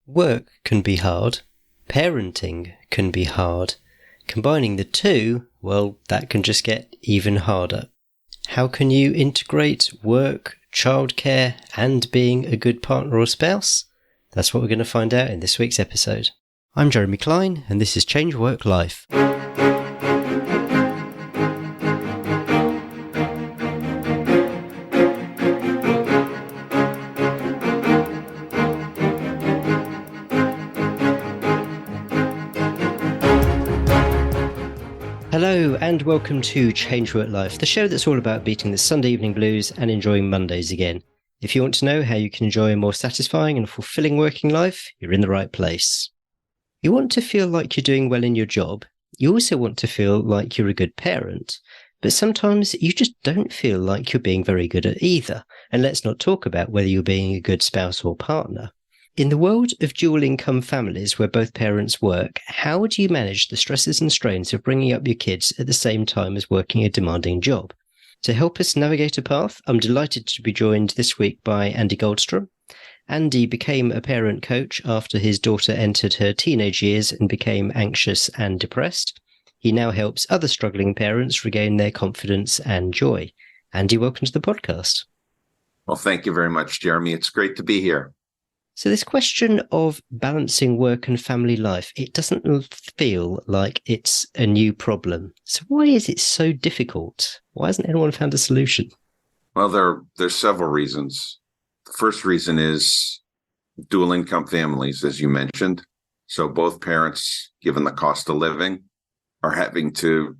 Work can be hard. Parenting can be hard. Combining the two, well, that can just get even harder. How can you integrate work, childcare, and being a good partner or spouse? That's what we're going to find out in this week's episode. I'm Jeremy Klein, and this is Change Work Life. Hello and welcome to Change Work Life, the show that's all about beating the Sunday evening blues and enjoying Mondays again. If you want to know how you can enjoy a more satisfying and fulfilling working life, you're in the right place. You want to feel like you're doing well in your job. You also want to feel like you're a good parent. But sometimes you just don't feel like you're being very good at either. And let's not talk about whether you're being a good spouse or partner. In the world of dual income families where both parents work, how do you manage the stresses and strains of bringing up your kids at the same time as working a demanding job? To help us navigate a path, I'm delighted to be joined this week by Andy Goldstrom. Andy became a parent coach after his daughter entered her teenage years and became anxious and depressed. He now helps other struggling parents regain their confidence and joy. Andy, welcome to the podcast. Well, thank you very much, Jeremy. It's great to be here. So this question of balancing work and family life, it doesn't feel like it's a new problem. So why is it so difficult? Why hasn't anyone found a solution? Well, there's several reasons. The first reason is dual income families, as you mentioned. So both parents, given the cost of living, are having to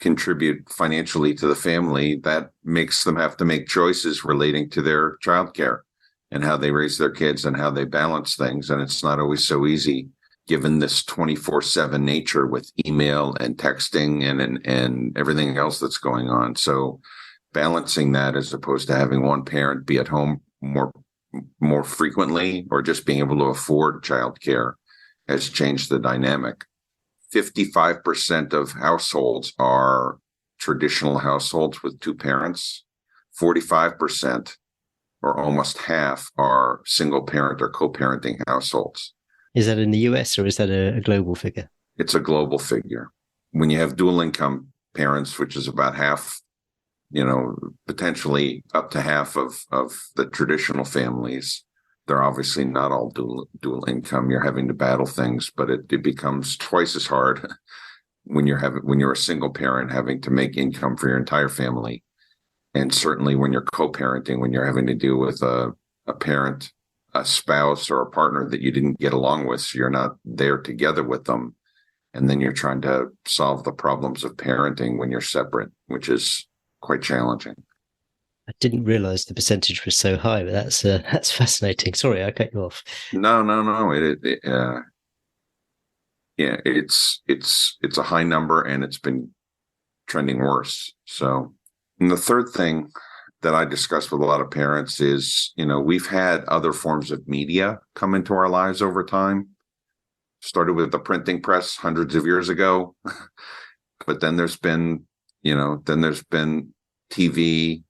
contribute financially to the family. That makes them have to make choices relating to their childcare and how they raise their kids and how they balance things. And it's not always so easy given this 24/7 nature with email and texting and everything else that's going on. So balancing that as opposed to having one parent be at home more frequently or just being able to afford childcare has changed the dynamic. 55% of households are traditional households with two parents. 45% or almost half are single parent or co-parenting households. Is that in the US or is that a global figure? It's a global figure. When you have dual income parents, which is about half, potentially up to half of the traditional families, they're obviously not all dual income. You're having to battle things, but it becomes twice as hard when you're a single parent having to make income for your entire family. And certainly when you're co-parenting, when you're having to deal with a parent, a spouse, or a partner that you didn't get along with, so you're not there together with them. And then you're trying to solve the problems of parenting when you're separate, which is quite challenging. I didn't realize the percentage was so high, but that's fascinating. Sorry, I cut you off. No. It's a high number and it's been trending worse. So. And the third thing that I discuss with a lot of parents is, we've had other forms of media come into our lives over time. Started with the printing press hundreds of years ago, but then there's been TV,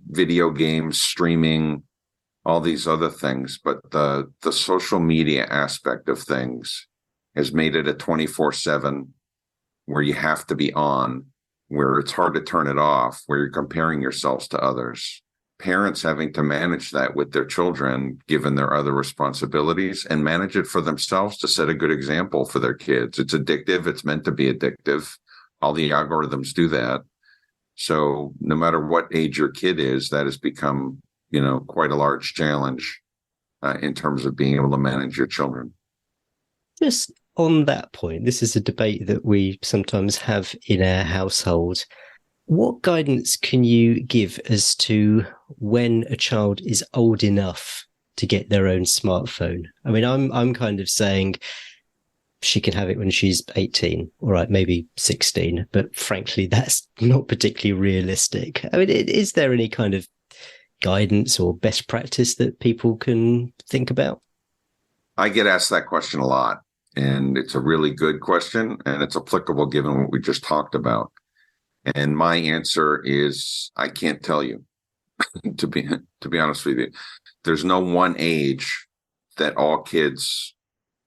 video games, streaming, all these other things. But the social media aspect of things has made it a 24/7 where you have to be on, where it's hard to turn it off, where you're comparing yourselves to others. Parents having to manage that with their children, given their other responsibilities, and manage it for themselves to set a good example for their kids. It's addictive. It's meant to be addictive. All the algorithms do that. So no matter what age your kid is, that has become, quite a large challenge in terms of being able to manage your children. Just on that point, this is a debate that we sometimes have in our household. What guidance can you give as to when a child is old enough to get their own smartphone? I mean, I'm kind of saying she can have it when she's 18, all right, maybe 16, but frankly, that's not particularly realistic. I mean, is there any kind of guidance or best practice that people can think about? I get asked that question a lot. And it's a really good question, and it's applicable given what we just talked about. And my answer is, I can't tell you, to be honest with you. There's no one age that all kids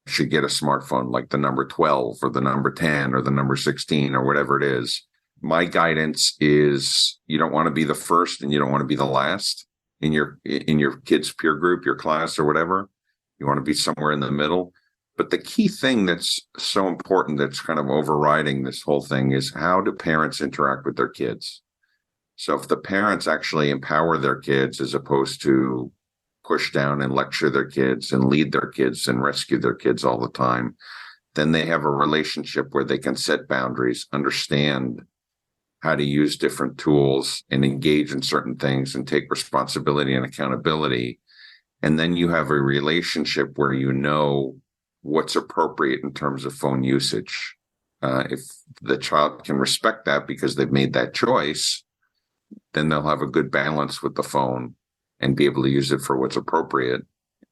should get a smartphone, like the number 12 or the number 10 or the number 16 or whatever it is. My guidance is you don't want to be the first and you don't want to be the last in your kids' peer group, your class or whatever. You want to be somewhere in the middle. But the key thing that's so important that's kind of overriding this whole thing is, how do parents interact with their kids? So if the parents actually empower their kids as opposed to push down and lecture their kids and lead their kids and rescue their kids all the time, then they have a relationship where they can set boundaries, understand how to use different tools and engage in certain things and take responsibility and accountability. And then you have a relationship where you know what's appropriate in terms of phone usage. If the child can respect that because they've made that choice, then they'll have a good balance with the phone and be able to use it for what's appropriate.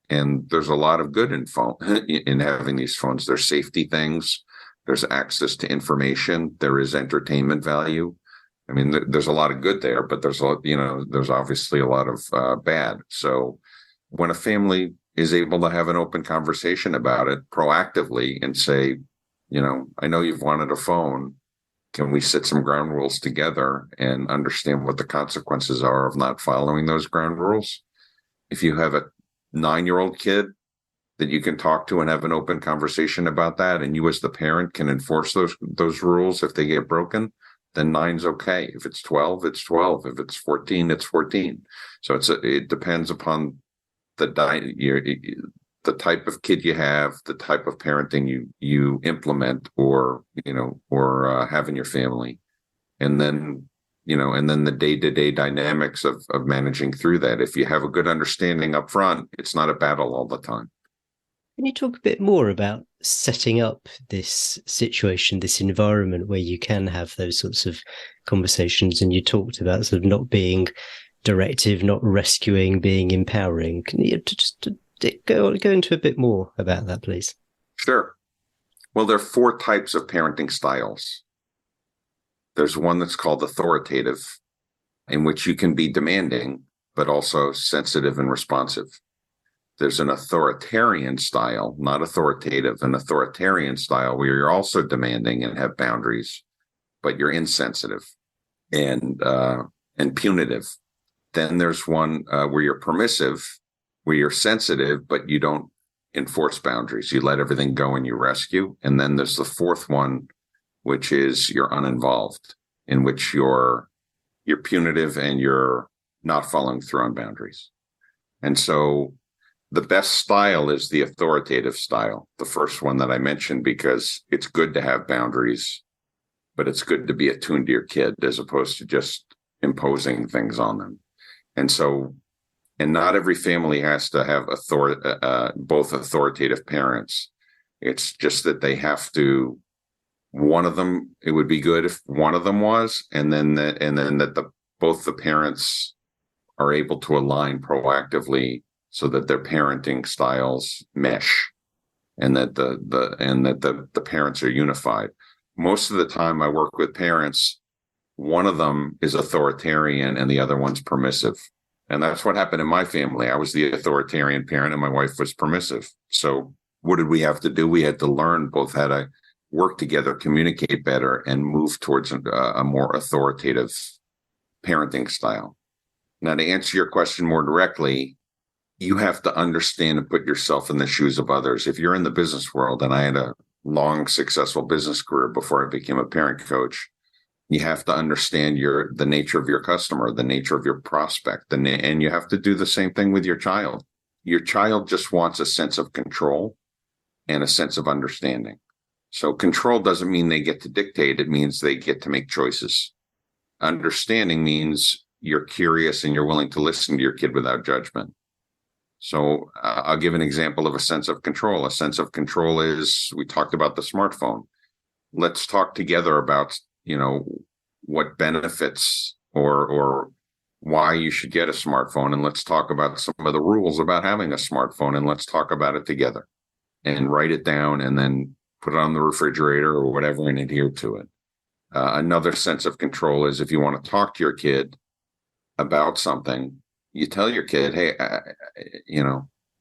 And there's a lot of good in having these phones. There's safety things. There's access to information. There is entertainment value. I mean, there's a lot of good there, but there's obviously a lot of bad. So when a family is able to have an open conversation about it proactively and say, I know you've wanted a phone. Can we set some ground rules together and understand what the consequences are of not following those ground rules? If you have a 9-year-old kid that you can talk to and have an open conversation about that, and you as the parent can enforce those rules if they get broken, then 9's okay. If it's 12, it's 12. If it's 14, it's 14. So it depends upon the type of kid you have, the type of parenting you implement or have in your family. And then the day-to-day dynamics of managing through that. If you have a good understanding up front, it's not a battle all the time. Can you talk a bit more about setting up this situation, this environment where you can have those sorts of conversations? And you talked about sort of not being directive, not rescuing, being empowering. Can you just go into a bit more about that, please? Sure. Well, there are 4 types of parenting styles. There's one that's called authoritative, in which you can be demanding, but also sensitive and responsive. There's an authoritarian style, not authoritative, an authoritarian style where you're also demanding and have boundaries, but you're insensitive and punitive. Then there's one where you're permissive, where you're sensitive, but you don't enforce boundaries. You let everything go and you rescue. And then there's the 4th one, which is you're uninvolved, in which you're punitive and you're not following through on boundaries. And so the best style is the authoritative style, the first one that I mentioned, because it's good to have boundaries, but it's good to be attuned to your kid as opposed to just imposing things on them. And not every family has to have both authoritative parents. It's just that they have to. One of them, it would be good if one of them was, and then both the parents are able to align proactively so that their parenting styles mesh, and that the parents are unified. Most of the time, I work with parents. One of them is authoritarian, and the other one's permissive. And that's what happened in my family. I was the authoritarian parent and my wife was permissive. So what did we have to do? We had to learn both how to work together, communicate better, and move towards a more authoritative parenting style. Now, to answer your question more directly, you have to understand and put yourself in the shoes of others. If you're in the business world, and I had a long, successful business career before I became a parent coach, you have to understand the nature of your customer, the nature of your prospect, and you have to do the same thing with your child. Your child just wants a sense of control and a sense of understanding. So control doesn't mean they get to dictate. It means they get to make choices. Understanding means you're curious and you're willing to listen to your kid without judgment. So I'll give an example of a sense of control. A sense of control is, we talked about the smartphone. Let's talk together about what benefits or why you should get a smartphone. And let's talk about some of the rules about having a smartphone, and let's talk about it together and write it down and then put it on the refrigerator or whatever and adhere to it. Another sense of control is if you want to talk to your kid about something, you tell your kid, hey,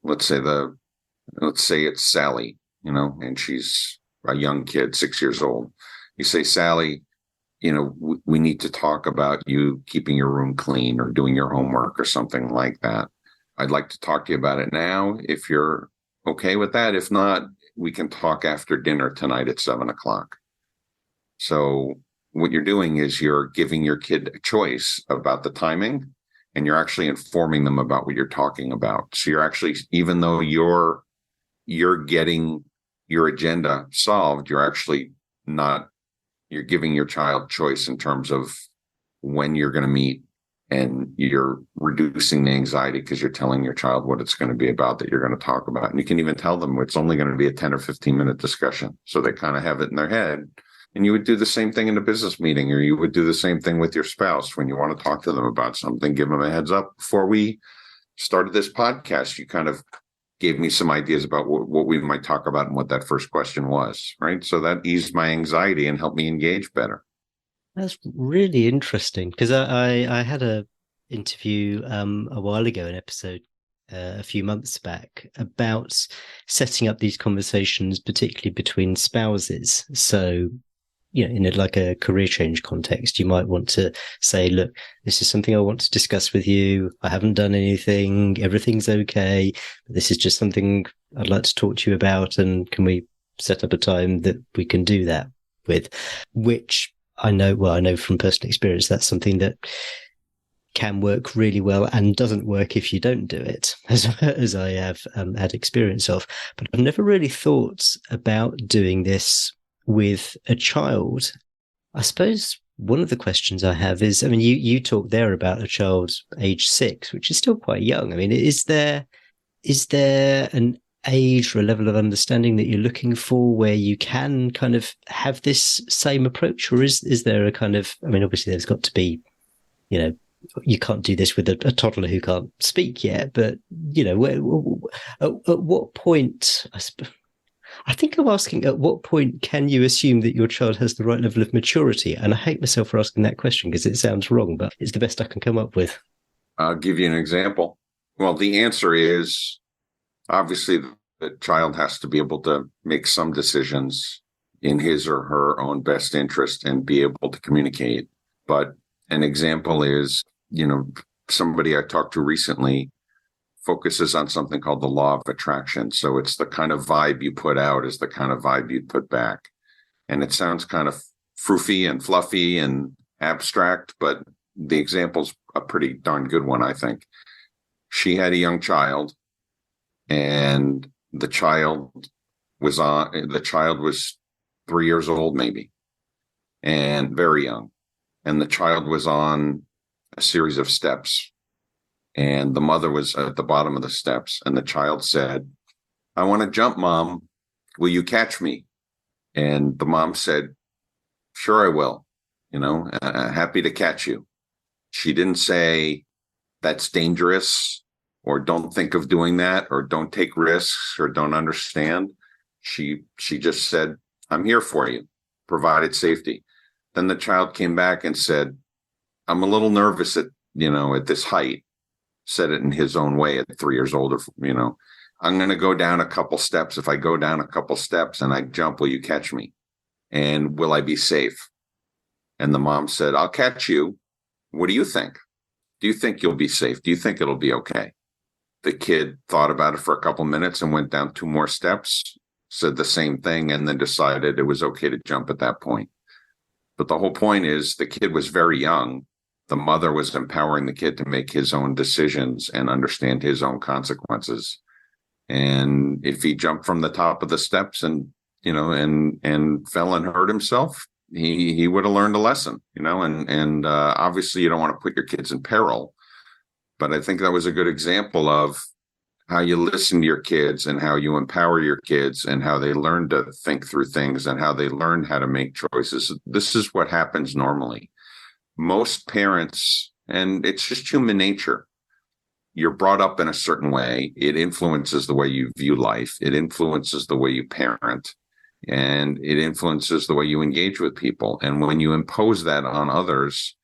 let's say the let's say it's Sally, and she's a young kid, 6 years old. You say, Sally, we need to talk about you keeping your room clean or doing your homework or something like that. I'd like to talk to you about it now if you're okay with that. If not, we can talk after dinner tonight at 7:00. So what you're doing is you're giving your kid a choice about the timing, and you're actually informing them about what you're talking about. So you're actually, even though you're getting your agenda solved, you're actually not, you're giving your child choice in terms of when you're going to meet, and you're reducing the anxiety because you're telling your child what it's going to be about that you're going to talk about. And you can even tell them it's only going to be a 10 or 15-minute discussion. So they kind of have it in their head. And you would do the same thing in a business meeting, or you would do the same thing with your spouse when you want to talk to them about something. Give them a heads up. Before we started this podcast, you kind of gave me some ideas about what we might talk about and what that first question was, right? So that eased my anxiety and helped me engage better. That's really interesting, because I had a interview a while ago, an episode a few months back, about setting up these conversations, particularly between spouses. So, in like a career change context, you might want to say, look, this is something I want to discuss with you. I haven't done anything. Everything's okay. But this is just something I'd like to talk to you about. And can we set up a time that we can do that with? Which I know from personal experience, that's something that can work really well and doesn't work if you don't do it, as I have had experience of. But I've never really thought about doing this with a child. I suppose one of the questions I have is, you talked there about a child age 6, which is still quite young. Is there an age or a level of understanding that you're looking for where you can kind of have this same approach? Or is there a kind of, obviously there's got to be, you can't do this with a toddler who can't speak yet, but, at what point, I think I'm asking, at what point can you assume that your child has the right level of maturity? And I hate myself for asking that question because it sounds wrong, but it's the best I can come up with. I'll give you an example. Well, the answer is, obviously, the child has to be able to make some decisions in his or her own best interest and be able to communicate. But an example is, somebody I talked to recently focuses on something called the law of attraction. So it's the kind of vibe you put out is the kind of vibe you put back. And it sounds kind of froofy and fluffy and abstract, but the example's a pretty darn good one, I think. She had a young child, and the child was 3 years old, maybe, and very young. And the child was on a series of steps, and the mother was at the bottom of the steps, and the child said, "I want to jump, Mom. Will you catch me?" And the mom said, "Sure, I will. Happy to catch you." She didn't say, "That's dangerous," or "Don't think of doing that," or "Don't take risks," or "Don't understand." She just said, "I'm here for you," provided safety. Then the child came back and said, "I'm a little nervous at this height." Said it in his own way at 3 years old, "I'm going to go down a couple steps. If I go down a couple steps and I jump, will you catch me? And will I be safe?" And the mom said, "I'll catch you. What do you think? Do you think you'll be safe? Do you think it'll be okay?" The kid thought about it for a couple minutes and went down 2 more steps, said the same thing, and then decided it was okay to jump at that point. But the whole point is, the kid was very young. The mother was empowering the kid to make his own decisions and understand his own consequences. And if he jumped from the top of the steps and fell and hurt himself, he would have learned a lesson, and obviously you don't want to put your kids in peril. But I think that was a good example of how you listen to your kids and how you empower your kids and how they learn to think through things and how they learn how to make choices. This is what happens normally. Most parents, and it's just human nature, you're brought up in a certain way. It influences the way you view life. It influences the way you parent, and it influences the way you engage with people. And when you impose that on others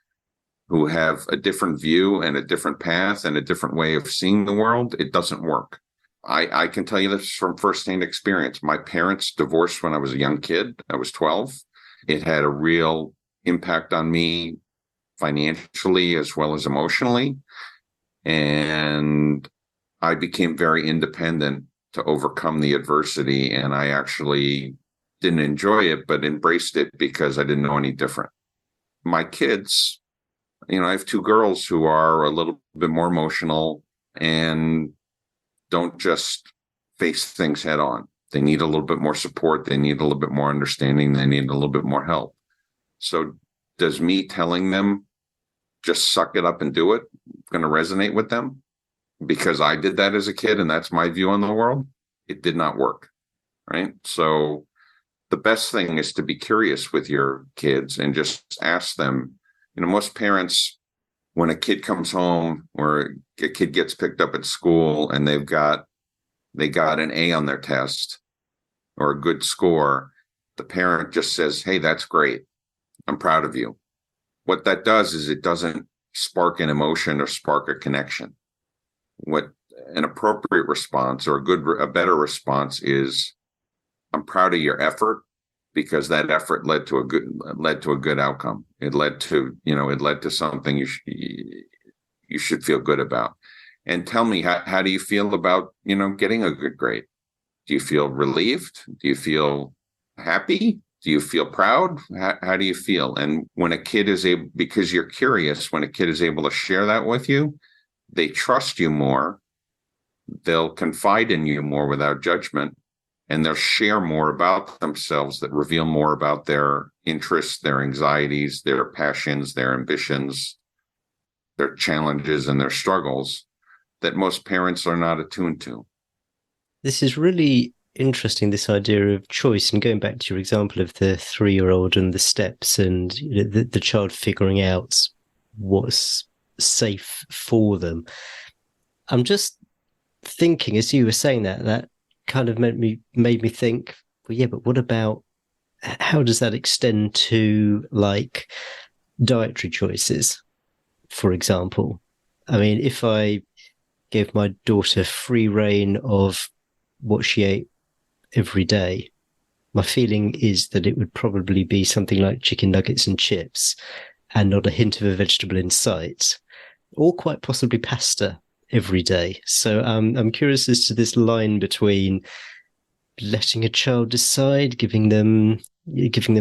who have a different view and a different path and a different way of seeing the world, it doesn't work. I can tell you this from firsthand experience. My parents divorced when I was a young kid. I was 12. It had a real impact on me financially as well as emotionally. And I became very independent to overcome the adversity. And I actually didn't enjoy it, but embraced it because I didn't know any different. My kids, I have two girls who are a little bit more emotional and don't just face things head on. They need a little bit more support. They need a little bit more understanding. They need a little bit more help. So does me telling them just suck it up and do it going to resonate with them? Because I did that as a kid and that's my view on the world. It did not work, right? So the best thing is to be curious with your kids and just ask them. Most parents, when a kid comes home or a kid gets picked up at school and they got an A on their test or a good score, the parent just says, "Hey, that's great. I'm proud of you." What that does is it doesn't spark an emotion or spark a connection. What an appropriate response or a better response is, "I'm proud of your effort," because that effort led to a good outcome. It led to something you should feel good about. And tell me, how do you feel about, getting a good grade? Do you feel relieved? Do you feel happy? Do you feel proud? How do you feel? And when a kid is able, because you're curious, when a kid is able to share that with you, they trust you more. They'll confide in you more without judgment. And they'll share more about themselves that reveal more about their interests, their anxieties, their passions, their ambitions, their challenges, and their struggles that most parents are not attuned to. This is really interesting, this idea of choice. And going back to your example of the 3-year-old and the steps and the child figuring out what's safe for them. I'm just thinking, as you were saying that kind of made me think, well, yeah, but what about, how does that extend to like dietary choices, for example? I mean, if I gave my daughter free reign of what she ate every day, my feeling is that it would probably be something like chicken nuggets and chips and not a hint of a vegetable in sight, or quite possibly pasta every day. So I'm curious as to this line between letting a child decide, giving them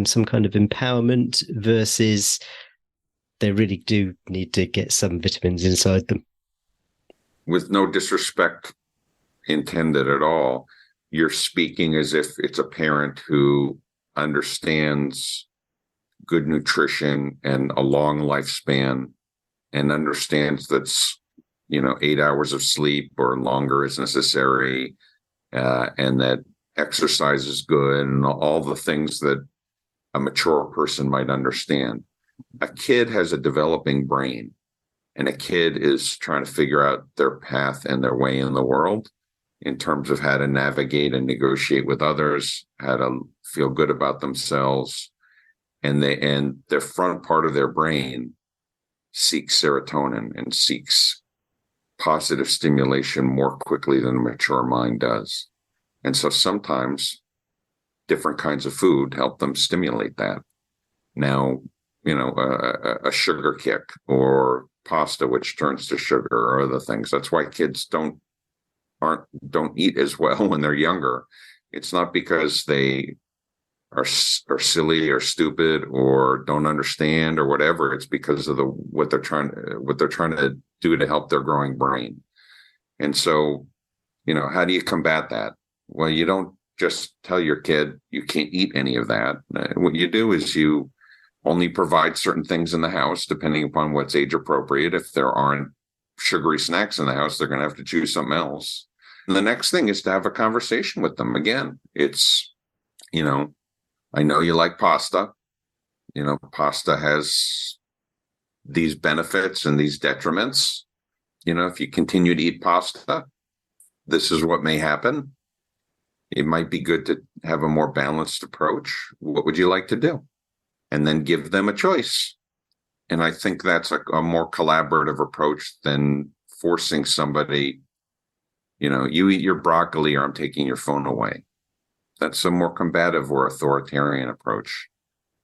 some kind of empowerment versus they really do need to get some vitamins inside them. With no disrespect intended at all, you're speaking as if it's a parent who understands good nutrition and a long lifespan and understands that's 8 hours of sleep or longer is necessary, and that exercise is good and all the things that a mature person might understand. A kid has a developing brain, and a kid is trying to figure out their path and their way in the world in terms of how to navigate and negotiate with others, how to feel good about themselves. And their front part of their brain seeks serotonin and seeks positive stimulation more quickly than a mature mind does. And so sometimes different kinds of food help them stimulate that. Now, a sugar kick or pasta, which turns to sugar, or other things. That's why kids don't eat as well when they're younger. It's not because they are silly or stupid or don't understand or whatever. It's because of what they're trying to do to help their growing brain. And so, how do you combat that? Well, you don't just tell your kid you can't eat any of that. What you do is you only provide certain things in the house, depending upon what's age appropriate. If there aren't sugary snacks in the house, they're going to have to choose something else. And the next thing is to have a conversation with them. Again, it's, I know you like pasta. Pasta has these benefits and these detriments. If you continue to eat pasta, this is what may happen. It might be good to have a more balanced approach. What would you like to do? And then give them a choice. And I think that's a more collaborative approach than forcing somebody, You eat your broccoli or I'm taking your phone away. That's a more combative or authoritarian approach.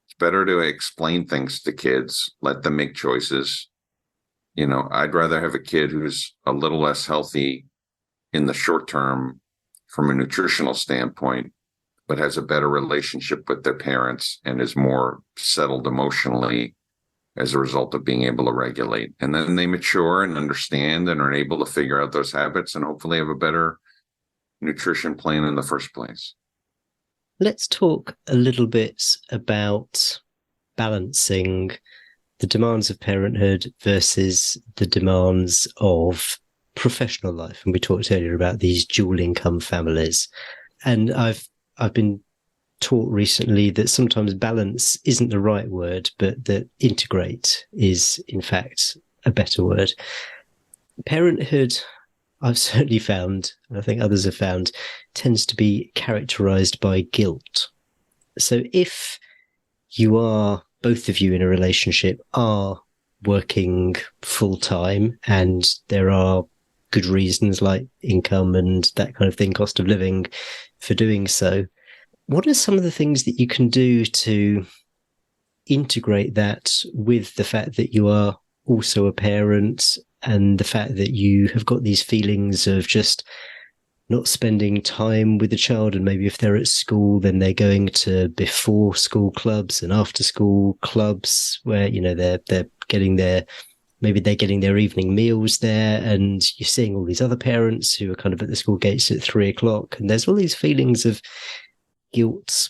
It's better to explain things to kids, let them make choices. I'd rather have a kid who's a little less healthy in the short term from a nutritional standpoint, but has a better relationship with their parents and is more settled emotionally as a result of being able to regulate. And then they mature and understand and are able to figure out those habits and hopefully have a better nutrition plan in the first place. Let's talk a little bit about balancing the demands of parenthood versus the demands of professional life. And we talked earlier about these dual income families. And I've been taught recently that sometimes balance isn't the right word, but that integrate is, in fact, a better word. Parenthood, I've certainly found, and I think others have found, tends to be characterized by guilt. So if both of you in a relationship are working full time and there are good reasons like income and that kind of thing, cost of living for doing so, what are some of the things that you can do to integrate that with the fact that you are also a parent and the fact that you have got these feelings of just not spending time with the child, and maybe if they're at school, then they're going to before school clubs and after school clubs where, they're getting their evening meals there, and you're seeing all these other parents who are kind of at the school gates at 3:00, and there's all these feelings of guilt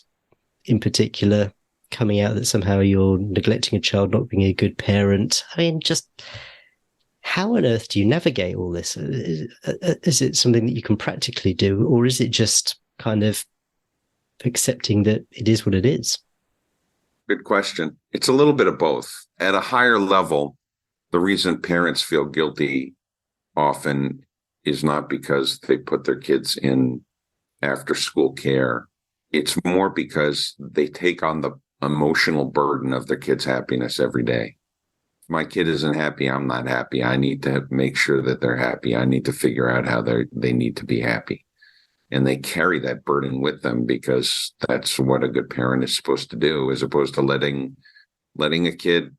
in particular coming out that somehow you're neglecting a child, not being a good parent. I mean, just how on earth do you navigate all this? Is it something that you can practically do, or is it just kind of accepting that it is what it is? Good question. It's a little bit of both. At a higher level, the reason parents feel guilty often is not because they put their kids in after school care. It's more because they take on the emotional burden of their kids' happiness every day. If my kid isn't happy, I'm not happy. I need to make sure that they're happy. I need to figure out how they need to be happy. And they carry that burden with them because that's what a good parent is supposed to do, as opposed to letting a kid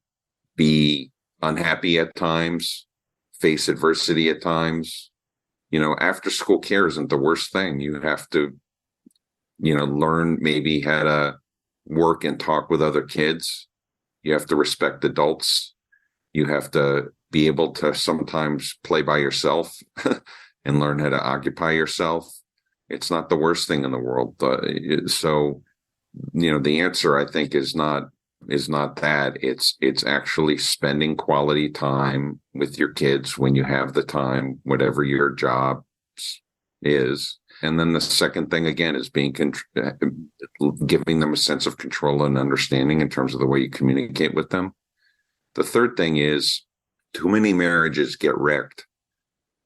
be unhappy at times, face adversity at times. After school care isn't the worst thing. You have to, learn maybe how to work and talk with other kids. You have to respect adults. You have to be able to sometimes play by yourself and learn how to occupy yourself. It's not the worst thing in the world. So, the answer, I think, is not that. It's actually spending quality time with your kids when you have the time, whatever your job is. And then the second thing, again, is giving them a sense of control and understanding in terms of the way you communicate with them. The third thing is too many marriages get wrecked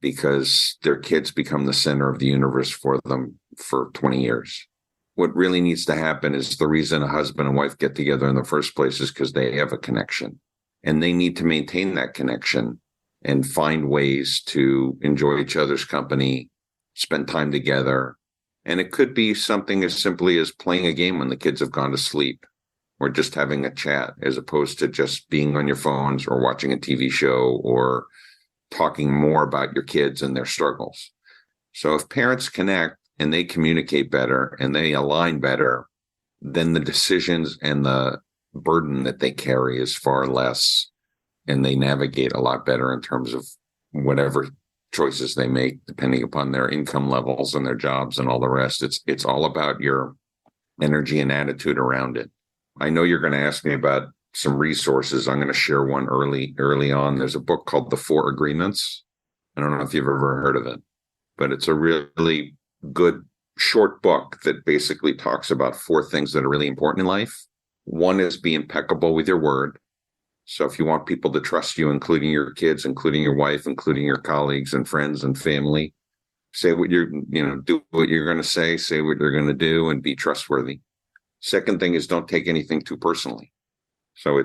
because their kids become the center of the universe for them for 20 years. What really needs to happen is the reason a husband and wife get together in the first place is because they have a connection, and they need to maintain that connection and find ways to enjoy each other's company, spend time together. And it could be something as simply as playing a game when the kids have gone to sleep, or just having a chat, as opposed to just being on your phones or watching a TV show or talking more about your kids and their struggles. So if parents connect and they communicate better and they align better, then the decisions and the burden that they carry is far less, and they navigate a lot better in terms of whatever choices they make, depending upon their income levels and their jobs and all the rest. It's all about your energy and attitude around it. I know you're going to ask me about some resources. I'm going to share one early on. There's a book called The Four Agreements. I don't know if you've ever heard of it, but it's a really good short book that basically talks about four things that are really important in life. One is be impeccable with your word. So if you want people to trust you, including your kids, including your wife, including your colleagues and friends and family, say what do what you're going to say what you're going to do, and be trustworthy. Second thing is don't take anything too personally. So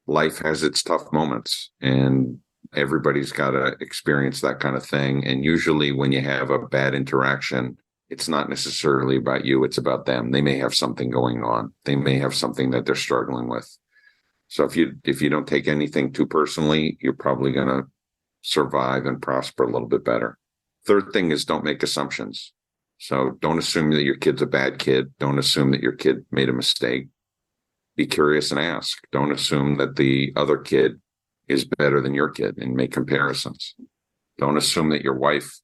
life has its tough moments, and Everybody's got to experience that kind of thing. And usually when you have a bad interaction, it's not necessarily about you, it's about them. They may have something going on. They may have something that they're struggling with. So if you don't take anything too personally, you're probably going to survive and prosper a little bit better. Third thing is don't make assumptions. So don't assume that your kid's a bad kid. Don't assume that your kid made a mistake. Be curious and ask. Don't assume that the other kid is better than your kid and make comparisons. Don't assume that your wife,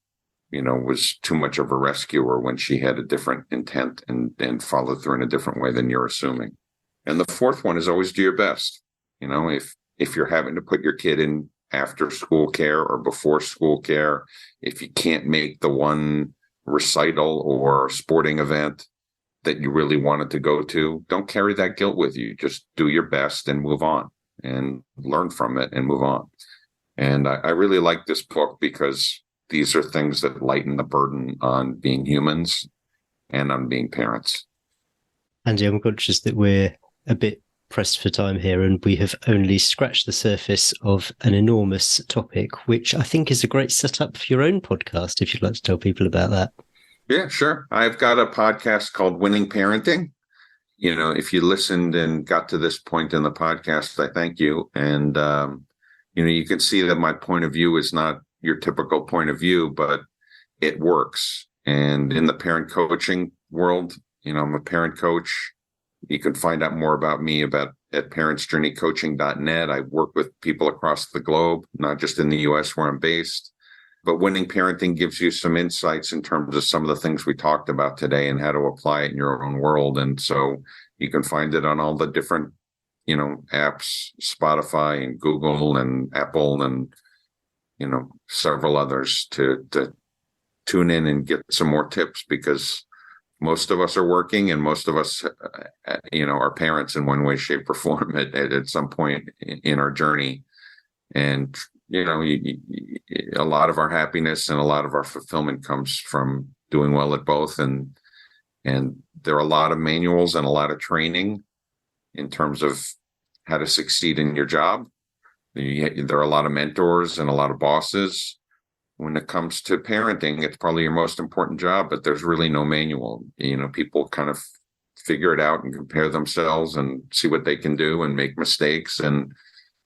was too much of a rescuer when she had a different intent and followed through in a different way than you're assuming. And the fourth one is always do your best. If you're having to put your kid in after school care or before school care, if you can't make the one recital or sporting event that you really wanted to go to, don't carry that guilt with you. Just do your best and move on and learn from it and move on. And I really like this book because these are things that lighten the burden on being humans and on being parents. Andy, I'm conscious that we're a bit pressed for time here, and we have only scratched the surface of an enormous topic, which I think is a great setup for your own podcast, if you'd like to tell people about that. Yeah, sure. I've got a podcast called Winning Parenting. If you listened and got to this point in the podcast, I thank you. And, you can see that my point of view is not your typical point of view, but it works. And in the parent coaching world, I'm a parent coach. You can find out more about me at parentsjourneycoaching.net. I work with people across the globe, not just in the US where I'm based. But Winning Parenting gives you some insights in terms of some of the things we talked about today and how to apply it in your own world. And so you can find it on all the different, apps, Spotify and Google and Apple and, several others to tune in and get some more tips, because most of us are working and most of us, are parents in one way, shape, or form at some point in our journey. And, a lot of our happiness and a lot of our fulfillment comes from doing well at both. And there are a lot of manuals and a lot of training in terms of how to succeed in your job. There are a lot of mentors and a lot of bosses. When it comes to parenting, it's probably your most important job, but there's really no manual. People kind of figure it out and compare themselves and see what they can do and make mistakes. And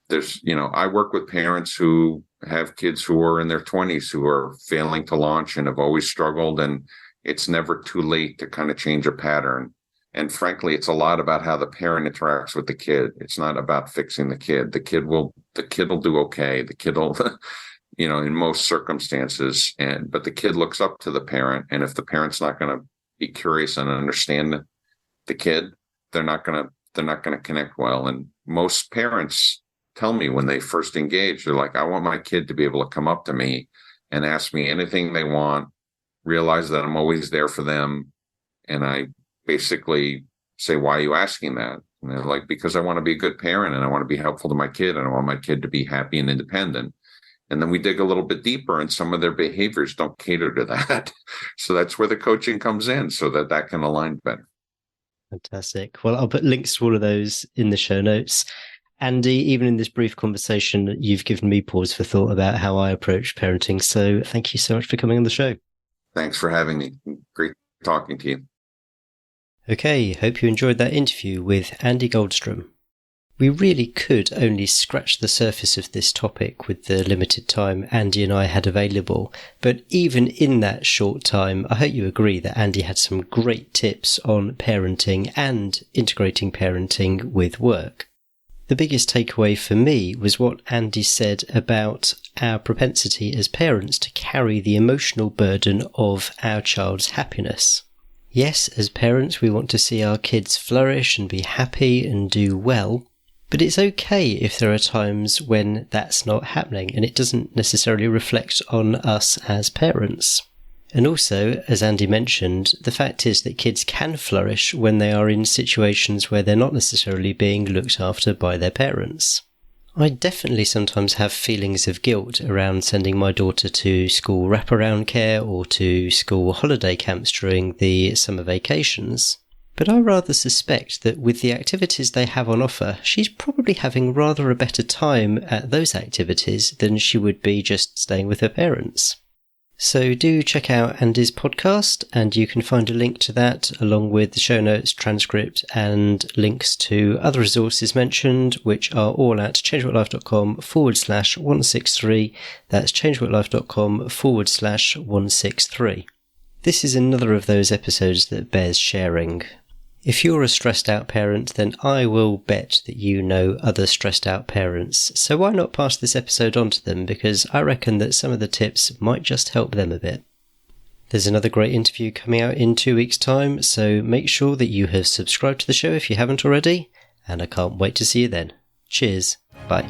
there's, I work with parents who have kids who are in their 20s who are failing to launch and have always struggled. And it's never too late to kind of change a pattern. And frankly, it's a lot about how the parent interacts with the kid. It's not about fixing the kid. The kid will do okay. The kid will, in most circumstances, but the kid looks up to the parent. And if the parent's not going to be curious and understand the kid, they're not going to connect well. And most parents tell me when they first engage, they're like, I want my kid to be able to come up to me and ask me anything they want, realize that I'm always there for them. And I basically say, why are you asking that? And they're like, because I want to be a good parent and I want to be helpful to my kid and I want my kid to be happy and independent. And then we dig a little bit deeper and some of their behaviors don't cater to that. So that's where the coaching comes in so that can align better. Fantastic. Well, I'll put links to all of those in the show notes. Andy, even in this brief conversation, you've given me pause for thought about how I approach parenting. So thank you so much for coming on the show. Thanks for having me. Great talking to you. Okay, hope you enjoyed that interview with Andy Goldstrom. We really could only scratch the surface of this topic with the limited time Andy and I had available, but even in that short time, I hope you agree that Andy had some great tips on parenting and integrating parenting with work. The biggest takeaway for me was what Andy said about our propensity as parents to carry the emotional burden of our child's happiness. Yes, as parents, we want to see our kids flourish and be happy and do well, but it's okay if there are times when that's not happening and it doesn't necessarily reflect on us as parents. And also, as Andy mentioned, the fact is that kids can flourish when they are in situations where they're not necessarily being looked after by their parents. I definitely sometimes have feelings of guilt around sending my daughter to school wraparound care or to school holiday camps during the summer vacations. But I rather suspect that with the activities they have on offer, she's probably having rather a better time at those activities than she would be just staying with her parents. So do check out Andy's podcast, and you can find a link to that along with the show notes, transcript, and links to other resources mentioned, which are all at changeworklife.com/163. That's changeworklife.com/163. This is another of those episodes that bears sharing. If you're a stressed out parent, then I will bet that you know other stressed out parents. So why not pass this episode on to them, because I reckon that some of the tips might just help them a bit. There's another great interview coming out in 2 weeks' time, so make sure that you have subscribed to the show if you haven't already, and I can't wait to see you then. Cheers. Bye.